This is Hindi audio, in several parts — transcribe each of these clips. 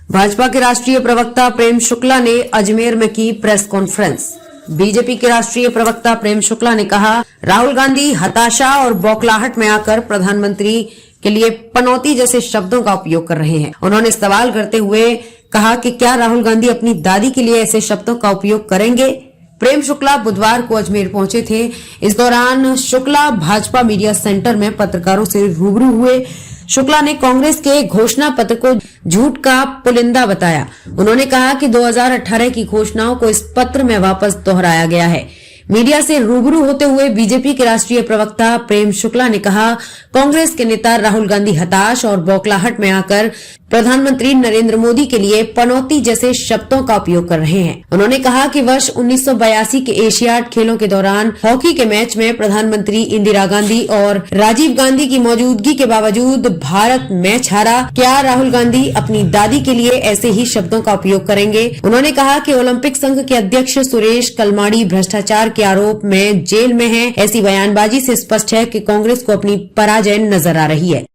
भाजपा के राष्ट्रीय प्रवक्ता प्रेम शुक्ला ने अजमेर में की प्रेस कॉन्फ्रेंस। बीजेपी के राष्ट्रीय प्रवक्ता प्रेम शुक्ला ने कहा, राहुल गांधी हताशा और बौखलाहट में आकर प्रधानमंत्री के लिए पनौती जैसे शब्दों का उपयोग कर रहे हैं। उन्होंने सवाल करते हुए कहा कि क्या राहुल गांधी अपनी दादी के लिए ऐसे शब्दों का उपयोग करेंगे। प्रेम शुक्ला बुधवार को अजमेर पहुंचे थे। इस दौरान शुक्ला भाजपा मीडिया सेंटर में पत्रकारों से रूबरू हुए। शुक्ला ने कांग्रेस के घोषणा पत्र को झूठ का पुलिंदा बताया। उन्होंने कहा कि 2018 की घोषणाओं को इस पत्र में वापस दोहराया गया है। मीडिया से रूबरू होते हुए बीजेपी के राष्ट्रीय प्रवक्ता प्रेम शुक्ला ने कहा, कांग्रेस के नेता राहुल गांधी हताश और बौखलाहट में आकर प्रधानमंत्री नरेंद्र मोदी के लिए पनौती जैसे शब्दों का उपयोग कर रहे हैं। उन्होंने कहा कि वर्ष 1982 के एशियाड खेलों के दौरान हॉकी के मैच में प्रधानमंत्री इंदिरा गांधी और राजीव गांधी की मौजूदगी के बावजूद भारत मैच हारा। क्या राहुल गांधी अपनी दादी के लिए ऐसे ही शब्दों का उपयोग करेंगे। उन्होंने कहा कि ओलंपिक संघ के अध्यक्ष सुरेश कलमाड़ी भ्रष्टाचार के आरोप में जेल में हैं। ऐसी बयानबाजी से स्पष्ट है कि कांग्रेस को अपनी पराजय नजर आ रही है।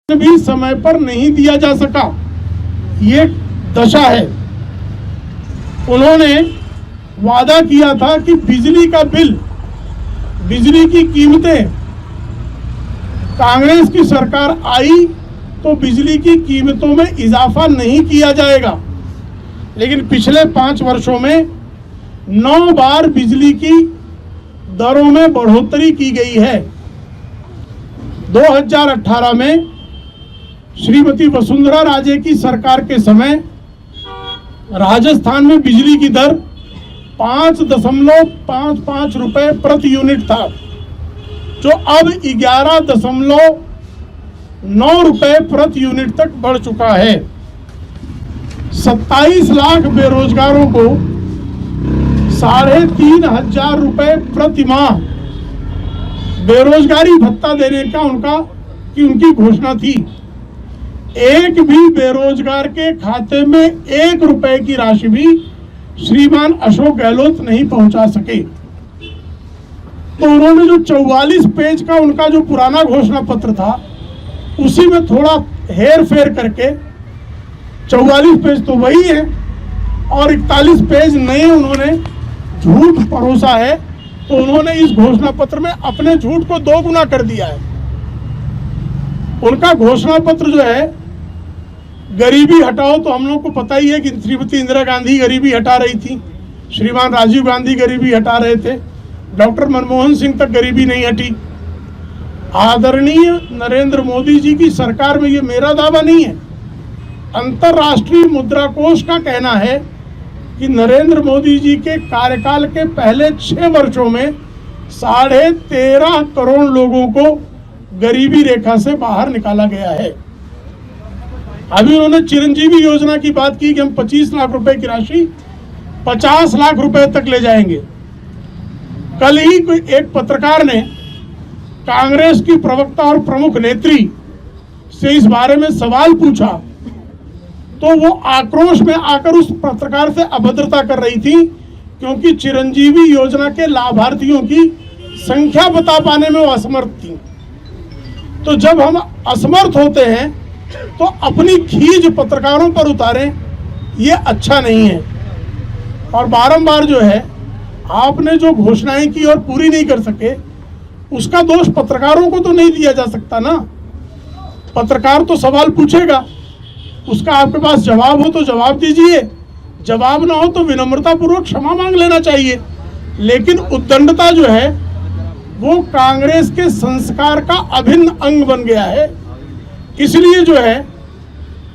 भी समय पर नहीं दिया जा सका, ये दशा है। उन्होंने वादा किया था कि बिजली का बिल, बिजली की कीमतें, कांग्रेस की सरकार आई तो बिजली की कीमतों में इजाफा नहीं किया जाएगा। लेकिन पिछले 5 वर्षों में 9 बार बिजली की दरों में बढ़ोतरी की गई है। 2018 में श्रीमती वसुंधरा राजे की सरकार के समय राजस्थान में बिजली की दर 5.55 रुपए प्रति यूनिट था, जो अब 11.9 रुपए प्रति यूनिट तक बढ़ चुका है। 27 लाख बेरोजगारों को 3,500 रुपए प्रति माह बेरोजगारी भत्ता देने का उनकी घोषणा थी। एक भी बेरोजगार के खाते में 1 रुपए की राशि भी श्रीमान अशोक गहलोत नहीं पहुंचा सके। तो उन्होंने जो 44 पेज का उनका जो पुराना घोषणा पत्र था, उसी में थोड़ा हेर फेर करके 44 पेज तो वही है और 41 पेज नए उन्होंने झूठ परोसा है। तो उन्होंने इस घोषणा पत्र में अपने झूठ को 2 गुना कर दिया है। उनका घोषणा पत्र जो है, गरीबी हटाओ, तो हम लोग को पता ही है कि श्रीमती इंदिरा गांधी गरीबी हटा रही थी, श्रीमान राजीव गांधी गरीबी हटा रहे थे, डॉक्टर मनमोहन सिंह तक गरीबी नहीं हटी। आदरणीय नरेंद्र मोदी जी की सरकार में, ये मेरा दावा नहीं है, अंतर्राष्ट्रीय मुद्रा कोष का कहना है कि नरेंद्र मोदी जी के कार्यकाल के पहले 6 वर्षों में 13.5 करोड़ लोगों को गरीबी रेखा से बाहर निकाला गया है। अभी उन्होंने चिरंजीवी योजना की बात की कि हम 25 लाख रुपए की राशि 50 लाख रुपए तक ले जाएंगे। कल ही एक पत्रकार ने कांग्रेस की प्रवक्ता और प्रमुख नेत्री से इस बारे में सवाल पूछा, तो वो आक्रोश में आकर उस पत्रकार से अभद्रता कर रही थी, क्योंकि चिरंजीवी योजना के लाभार्थियों की संख्या बता पाने में वो असमर्थ थी। तो जब हम असमर्थ होते हैं तो अपनी खीज पत्रकारों पर उतारें, ये अच्छा नहीं है। और बारंबार जो है, आपने जो घोषणाएं की और पूरी नहीं कर सके, उसका दोष पत्रकारों को तो नहीं दिया जा सकता ना। पत्रकार तो सवाल पूछेगा, उसका आपके पास जवाब हो तो जवाब दीजिए, जवाब ना हो तो विनम्रता पूर्वक क्षमा मांग लेना चाहिए। लेकिन उद्दंडता जो है वो कांग्रेस के संस्कार का अभिन्न अंग बन गया है। इसलिए जो है,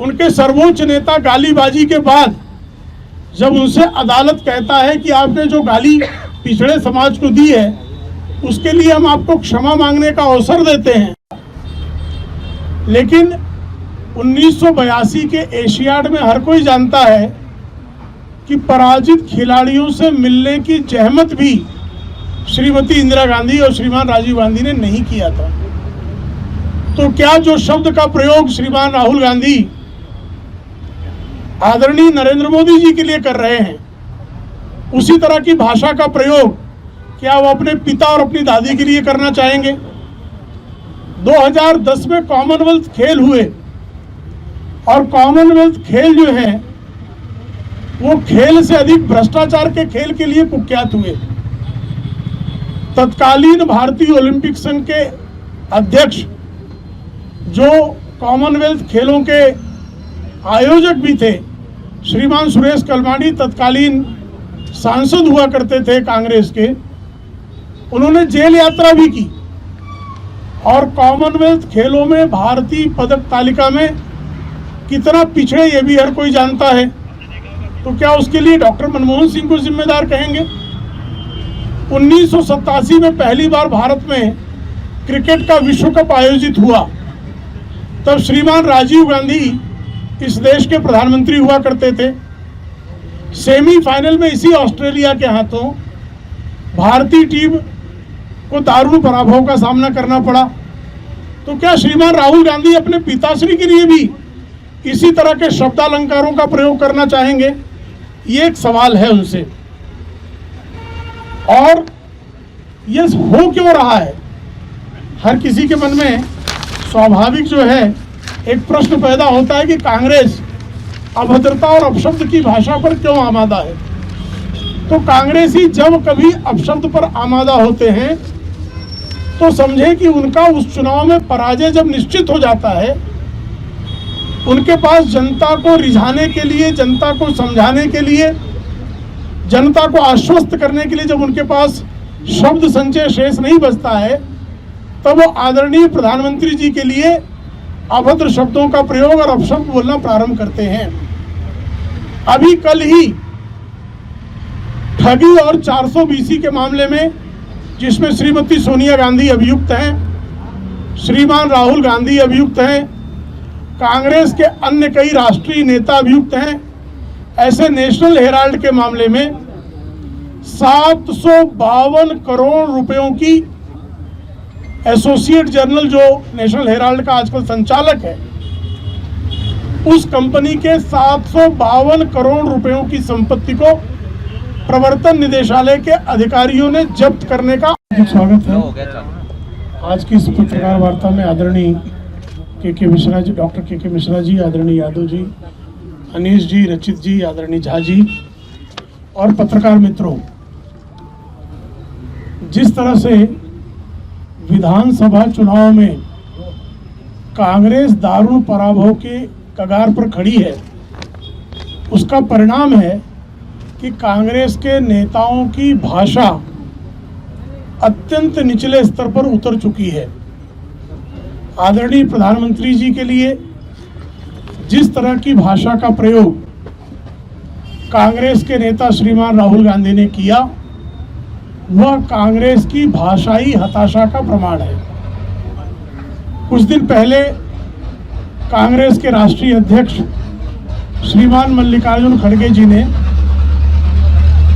उनके सर्वोच्च नेता गालीबाजी के बाद जब उनसे अदालत कहता है कि आपने जो गाली पिछड़े समाज को दी है, उसके लिए हम आपको क्षमा मांगने का अवसर देते हैं। लेकिन 1982 के एशियाड में हर कोई जानता है कि पराजित खिलाड़ियों से मिलने की जहमत भी श्रीमती इंदिरा गांधी और श्रीमान राजीव गांधी ने नहीं किया था। तो क्या जो शब्द का प्रयोग श्रीमान राहुल गांधी आदरणीय नरेंद्र मोदी जी के लिए कर रहे हैं, उसी तरह की भाषा का प्रयोग क्या वो अपने पिता और अपनी दादी के लिए करना चाहेंगे? 2010 में कॉमनवेल्थ खेल हुए, और कॉमनवेल्थ खेल जो है वो खेल से अधिक भ्रष्टाचार के खेल के लिए कुख्यात हुए। तत्कालीन भारतीय ओलंपिक संघ के अध्यक्ष जो कॉमनवेल्थ खेलों के आयोजक भी थे, श्रीमान सुरेश कलमाडी तत्कालीन सांसद हुआ करते थे कांग्रेस के, उन्होंने जेल यात्रा भी की और कॉमनवेल्थ खेलों में भारतीय पदक तालिका में कितना पिछड़े ये भी हर कोई जानता है। तो क्या उसके लिए डॉक्टर मनमोहन सिंह को जिम्मेदार कहेंगे? 1987 में पहली बार भारत में क्रिकेट का विश्व कप आयोजित हुआ, तब श्रीमान राजीव गांधी इस देश के प्रधानमंत्री हुआ करते थे। सेमीफाइनल में इसी ऑस्ट्रेलिया के हाथों भारतीय टीम को दारुण पराभव का सामना करना पड़ा। तो क्या श्रीमान राहुल गांधी अपने पिताश्री के लिए भी इसी तरह के शब्दालंकारों का प्रयोग करना चाहेंगे? ये एक सवाल है उनसे। और ये हो क्यों रहा है? हर किसी के मन में स्वाभाविक जो है एक प्रश्न पैदा होता है कि कांग्रेस अभद्रता और अपशब्द की भाषा पर क्यों आमादा है। तो कांग्रेसी जब कभी अपशब्द पर आमादा होते हैं तो समझे कि उनका उस चुनाव में पराजय जब निश्चित हो जाता है, उनके पास जनता को रिझाने के लिए, जनता को समझाने के लिए, जनता को आश्वस्त करने के लिए जब उनके पास शब्द संचय शेष नहीं बचता है, तब वो आदरणीय प्रधानमंत्री जी के लिए अभद्र शब्दों का प्रयोग और अपशब्द बोलना प्रारंभ करते हैं। अभी कल ही ठगी और 420 के मामले में, जिसमें श्रीमती सोनिया गांधी अभियुक्त हैं, श्रीमान राहुल गांधी अभियुक्त हैं, कांग्रेस के अन्य कई राष्ट्रीय नेता अभियुक्त हैं, ऐसे नेशनल हेराल्ड के मामले में 752 करोड़ रुपयों की एसोसिएट जर्नल जो नेशनल हेराल्ड का आजकल संचालक है, उस कंपनी के 752 करोड़ रुपयों की संपत्ति को प्रवर्तन निदेशालय के अधिकारियों ने जब्त करने का स्वागत है। आज की इस पत्रकार वार्ता में आदरणीय के मिश्रा जी, डॉक्टर के मिश्रा जी, आदरणीय यादव जी, अनीश जी, रचित जी, आदरणीय झा जी और पत्रकार मित्रों, जिस तरह से विधानसभा चुनाव में कांग्रेस दारुण पराभव के कगार पर खड़ी है, उसका परिणाम है कि कांग्रेस के नेताओं की भाषा अत्यंत निचले स्तर पर उतर चुकी है। आदरणीय प्रधानमंत्री जी के लिए जिस तरह की भाषा का प्रयोग कांग्रेस के नेता श्रीमान राहुल गांधी ने किया, वह कांग्रेस की भाषाई हताशा का प्रमाण है। कुछ दिन पहले कांग्रेस के राष्ट्रीय अध्यक्ष श्रीमान मल्लिकार्जुन खड़गे जी ने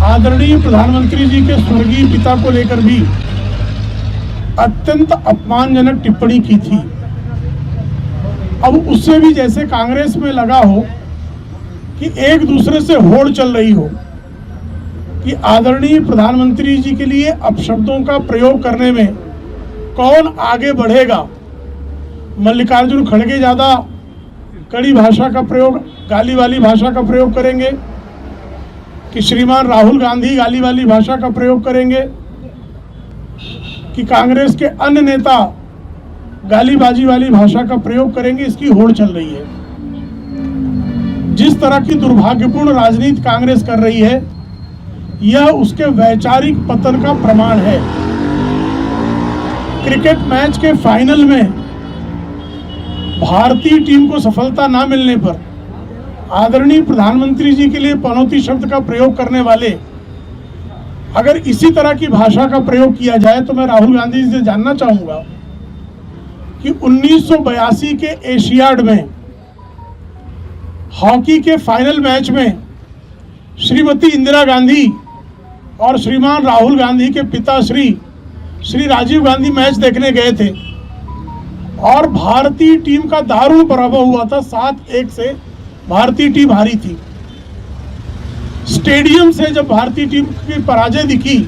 आदरणीय प्रधानमंत्री जी के स्वर्गीय पिता को लेकर भी अत्यंत अपमानजनक टिप्पणी की थी। अब उससे भी जैसे कांग्रेस में लगा हो कि एक दूसरे से होड़ चल रही हो कि आदरणीय प्रधानमंत्री जी के लिए अपशब्दों का प्रयोग करने में कौन आगे बढ़ेगा। मल्लिकार्जुन खड़गे ज़्यादा कड़ी भाषा का प्रयोग, गाली वाली भाषा का प्रयोग करेंगे कि श्रीमान राहुल गांधी गाली वाली भाषा का प्रयोग करेंगे कि कांग्रेस के अन्य नेता गालीबाजी वाली भाषा का प्रयोग करेंगे, इसकी होड़ चल रही है। जिस तरह की दुर्भाग्यपूर्ण राजनीति कांग्रेस कर रही है, यह उसके वैचारिक पतन का प्रमाण है। क्रिकेट मैच के फाइनल में भारतीय टीम को सफलता ना मिलने पर आदरणीय प्रधानमंत्री जी के लिए पनौती शब्द का प्रयोग करने वाले अगर इसी तरह की भाषा का प्रयोग किया जाए, तो मैं राहुल गांधी जी से जानना चाहूंगा कि 1982 के एशियाड में हॉकी के फाइनल मैच में श्रीमती इंदिरा गांधी और श्रीमान राहुल गांधी के पिता श्री राजीव गांधी मैच देखने गए थे और भारतीय टीम का दारुण पराभव हुआ था। 7-1 से भारतीय टीम हारी थी। स्टेडियम से जब भारतीय टीम की पराजय दिखी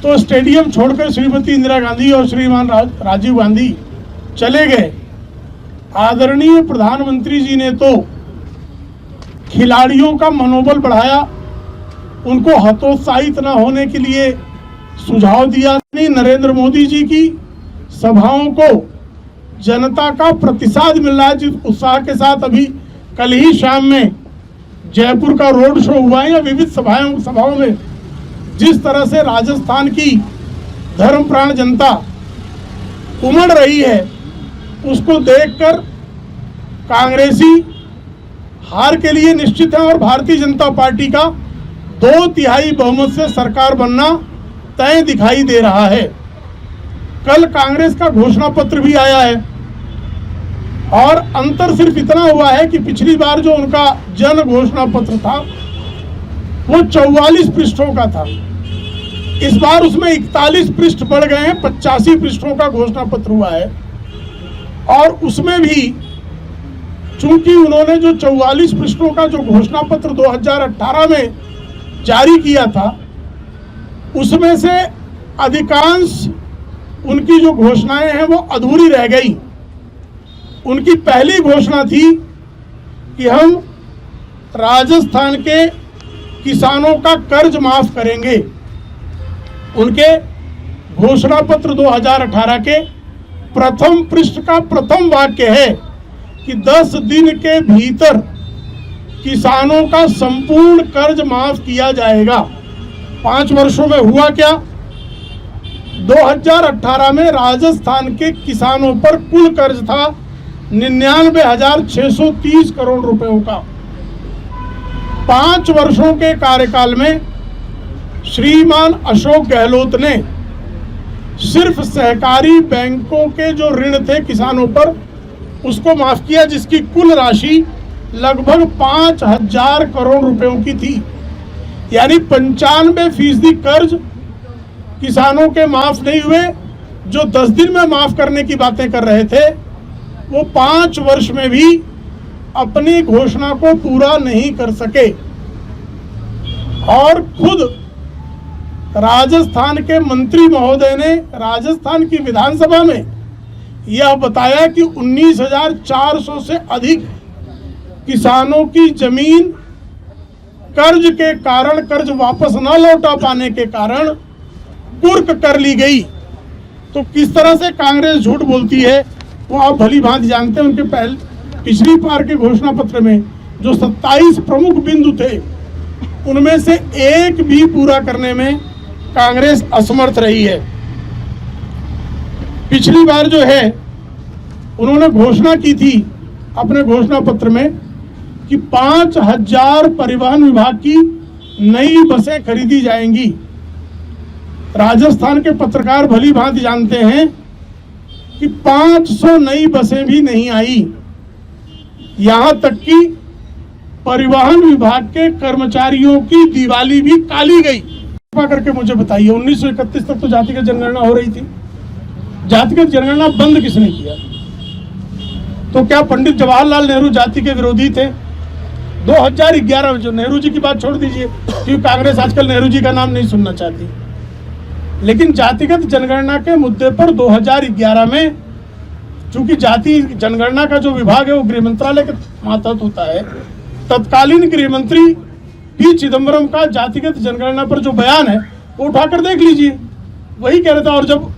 तो स्टेडियम छोड़कर श्रीमती इंदिरा गांधी और श्रीमान राजीव गांधी चले गए आदरणीय प्रधानमंत्री जी ने तो खिलाड़ियों का मनोबल बढ़ाया, उनको हतोत्साहित न होने के लिए सुझाव दिया। नरेंद्र मोदी जी की सभाओं को जनता का प्रतिसाद मिल रहा है, जिस उत्साह के साथ अभी कल ही शाम में जयपुर का रोड शो हुआ है या विविध सभाओं में जिस तरह से राजस्थान की धर्मप्राण जनता उमड़ रही है, उसको देखकर कांग्रेसी हार के लिए निश्चित है और भारतीय जनता पार्टी का 2/3 बहुमत से सरकार बनना तय दिखाई दे रहा है। कल कांग्रेस का घोषणा पत्र भी आया है और अंतर सिर्फ इतना हुआ है कि पिछली बार जो उनका जन घोषणा पत्र था वो 44 पृष्ठों का था, इस बार उसमें 41 पृष्ठ बढ़ गए हैं, 85 पृष्ठों का घोषणा पत्र हुआ है। और उसमें भी चूंकि उन्होंने जो 44 पृष्ठों का जो घोषणा पत्र 2018 में जारी किया था, उसमें से अधिकांश उनकी जो घोषणाएं हैं वो अधूरी रह गई। उनकी पहली घोषणा थी कि हम राजस्थान के किसानों का कर्ज माफ करेंगे। उनके घोषणा पत्र 2018 के प्रथम पृष्ठ का प्रथम वाक्य है कि 10 दिन के भीतर किसानों का संपूर्ण कर्ज माफ किया जाएगा। 5 वर्षों में हुआ क्या? 2018 में राजस्थान के किसानों पर कुल कर्ज था 99,630 करोड़ रुपयों का। 5 वर्षों के कार्यकाल में श्रीमान अशोक गहलोत ने सिर्फ सहकारी बैंकों के जो ऋण थे किसानों पर उसको माफ किया, जिसकी कुल राशि लगभग 5,000 करोड़ रुपयों की थी। यानी 95% कर्ज किसानों के माफ नहीं हुए। जो 10 दिन में माफ करने की बातें कर रहे थे वो 5 वर्ष में भी अपनी घोषणा को पूरा नहीं कर सके। और खुद राजस्थान के मंत्री महोदय ने राजस्थान की विधानसभा में यह बताया कि 19,400 से अधिक किसानों की जमीन कर्ज के कारण, कर्ज वापस न लौटा पाने के कारण कुर्क कर ली गई। तो किस तरह से कांग्रेस झूठ बोलती है वो आप भली भांति जानते हैं। उनके पिछली बार के घोषणा पत्र में जो 27 प्रमुख बिंदु थे उनमें से एक भी पूरा करने में कांग्रेस असमर्थ रही है। पिछली बार जो है उन्होंने घोषणा की थी अपने घोषणा पत्र में कि 5,000 परिवहन विभाग की नई बसें खरीदी जाएंगी। राजस्थान के पत्रकार भली भांति जानते हैं कि 500 नई बसें भी नहीं आई। यहां तक कि परिवहन विभाग के कर्मचारियों की दिवाली भी काली गई। कृपा करके मुझे बताइए, 1931 तक तो जातिगत जनगणना हो रही थी, जातिगत जनगणना बंद किसने किया? तो क्या पंडित जवाहरलाल नेहरू जाति के विरोधी थे? 2011 में, जो नेहरू जी की बात छोड़ दीजिए क्योंकि कांग्रेस आजकल नेहरू जी का नाम नहीं सुनना चाहती, लेकिन जातिगत जनगणना के मुद्दे पर 2011 में, चूंकि जाति जनगणना का जो विभाग है वो गृह मंत्रालय के मातहत होता है, तत्कालीन गृह मंत्री पी चिदम्बरम का जातिगत जनगणना पर जो बयान है वो उठाकर देख लीजिए, वही कह रहा था। और जब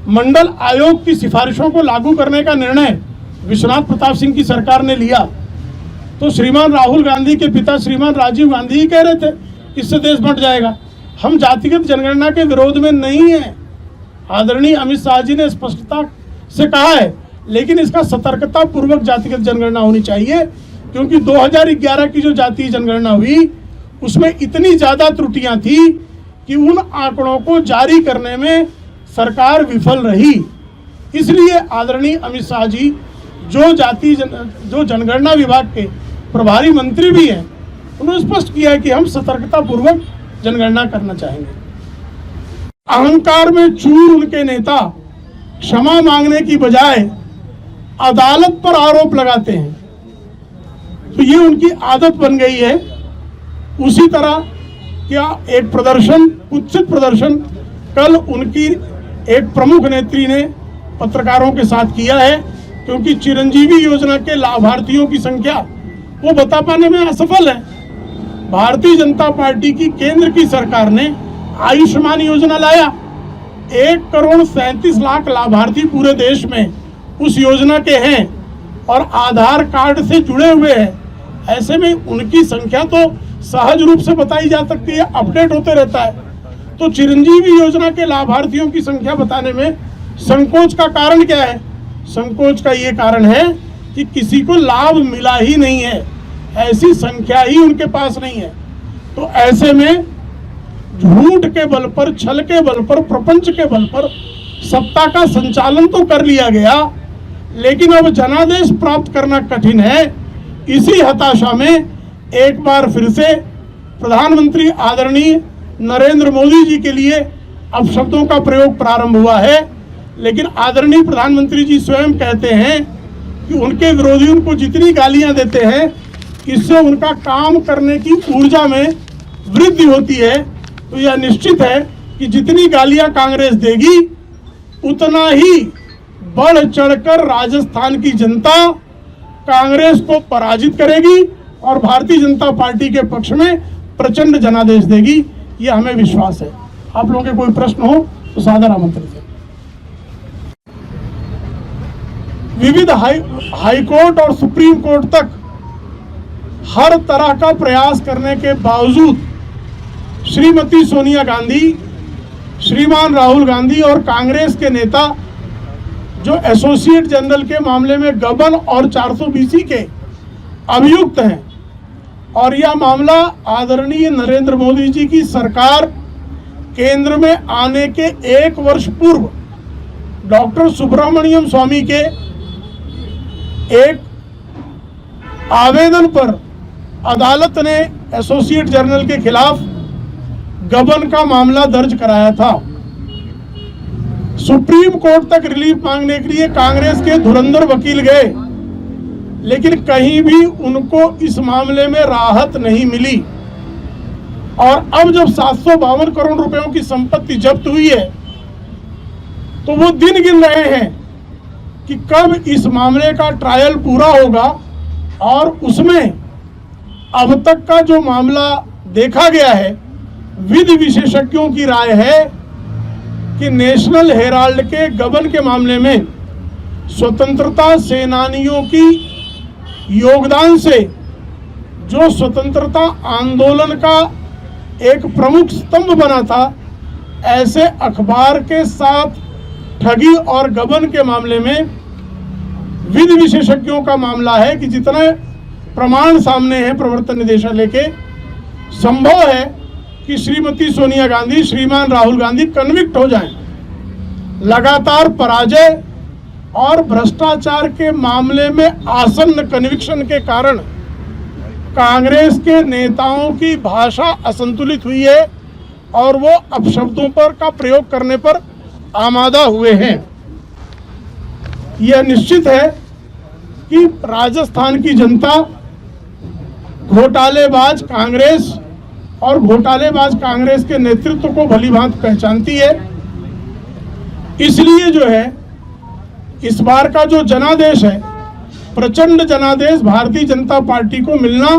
मंडल आयोग की सिफारिशों को लागू करने का निर्णय विश्वनाथ प्रताप सिंह की सरकार ने लिया तो श्रीमान राहुल गांधी के पिता श्रीमान राजीव गांधी ही कह रहे थे इससे देश बंट जाएगा। हम जातिगत जनगणना के विरोध में नहीं है, आदरणीय अमित शाह जी ने स्पष्टता से कहा है, लेकिन इसका सतर्कता पूर्वक जातिगत जनगणना होनी चाहिए, क्योंकि 2011 की जो जातीय जनगणना हुई उसमें इतनी ज्यादा त्रुटियां थी कि उन आंकड़ों को जारी करने में सरकार विफल रही। इसलिए आदरणीय अमित शाह जी जो जनगणना विभाग के प्रभारी मंत्री भी हैं, उन्होंने स्पष्ट किया है कि हम सतर्कता पूर्वक जनगणना करना चाहेंगे। अहंकार में चूर उनके नेता क्षमा मांगने की बजाय अदालत पर आरोप लगाते हैं, तो ये उनकी आदत बन गई है। उसी तरह क्या एक प्रदर्शन, कुत्सित प्रदर्शन कल उनकी एक प्रमुख नेत्री ने पत्रकारों के साथ किया है, क्योंकि चिरंजीवी योजना के लाभार्थियों की संख्या वो बता पाने में असफल है। भारतीय जनता पार्टी की केंद्र की सरकार ने आयुष्मान योजना लाया, 1,37,00,000 लाभार्थी पूरे देश में उस योजना के हैं और आधार कार्ड से जुड़े हुए हैं। ऐसे में उनकी संख्या तो सहज रूप से बताई जा सकती है, अपडेट होते रहता है। तो चिरंजीवी योजना के लाभार्थियों की संख्या बताने में संकोच का कारण क्या है? संकोच का ये कारण है कि किसी को लाभ मिला ही नहीं है, ऐसी संख्या ही उनके पास नहीं है। तो ऐसे में झूठ के बल पर, छल के बल पर, प्रपंच के बल पर सत्ता का संचालन तो कर लिया गया, लेकिन अब जनादेश प्राप्त करना कठिन है। इसी हताशा में एक बार फिर से प्रधानमंत्री आदरणीय नरेंद्र मोदी जी के लिए अपशब्दों का प्रयोग प्रारंभ हुआ है। लेकिन आदरणीय प्रधानमंत्री जी स्वयं कहते हैं कि उनके विरोधी उनको जितनी गालियां देते हैं, इससे उनका काम करने की ऊर्जा में वृद्धि होती है। तो यह निश्चित है कि जितनी गालियां कांग्रेस देगी, उतना ही बढ़ चढ़कर राजस्थान की जनता कांग्रेस को पराजित करेगी और भारतीय जनता पार्टी के पक्ष में प्रचंड जनादेश देगी, यह हमें विश्वास है। आप लोगों के कोई प्रश्न हो तो सादर आमंत्रित है। विविध हाईकोर्ट और सुप्रीम कोर्ट तक हर तरह का प्रयास करने के बावजूद श्रीमती सोनिया गांधी, श्रीमान राहुल गांधी और कांग्रेस के नेता जो एसोसिएट जनरल के मामले में गबन और 420 के अभियुक्त हैं, और यह मामला आदरणीय नरेंद्र मोदी जी की सरकार केंद्र में आने के 1 वर्ष पूर्व डॉक्टर सुब्रमण्यम स्वामी के एक आवेदन पर अदालत ने एसोसिएट जनरल के खिलाफ गबन का मामला दर्ज कराया था। सुप्रीम कोर्ट तक रिलीफ मांगने के लिए कांग्रेस के धुरंधर वकील गए, लेकिन कहीं भी उनको इस मामले में राहत नहीं मिली। और अब जब 752 करोड़ रुपयों की संपत्ति जब्त हुई है, तो वो दिन गिन रहे हैं कि कब इस मामले का ट्रायल पूरा होगा। और उसमें अब तक का जो मामला देखा गया है, विधि विशेषज्ञों की राय है कि नेशनल हेराल्ड के गबन के मामले में स्वतंत्रता सेनानियों की योगदान से जो स्वतंत्रता आंदोलन का एक प्रमुख स्तंभ बना था, ऐसे अखबार के साथ ठगी और गबन के मामले में विधि विशेषज्ञों का मामला है कि जितने प्रमाण सामने हैं प्रवर्तन निदेशालय के, संभव है कि श्रीमती सोनिया गांधी, श्रीमान राहुल गांधी कन्विक्ट हो जाएं। लगातार पराजय और भ्रष्टाचार के मामले में आसन्न कन्विक्शन के कारण कांग्रेस के नेताओं की भाषा असंतुलित हुई है और वो अपशब्दों पर का प्रयोग करने पर आमादा हुए हैं। यह निश्चित है कि राजस्थान की जनता घोटालेबाज कांग्रेस और घोटालेबाज कांग्रेस के नेतृत्व को भलीभांति पहचानती है। इसलिए जो है इस बार का जो जनादेश है, प्रचंड जनादेश भारतीय जनता पार्टी को मिलना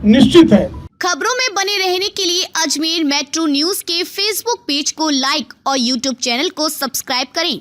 निश्चित है। खबरों में बने रहने के लिए अजमेर मेट्रो न्यूज के फेसबुक पेज को लाइक और यूट्यूब चैनल को सब्सक्राइब करें।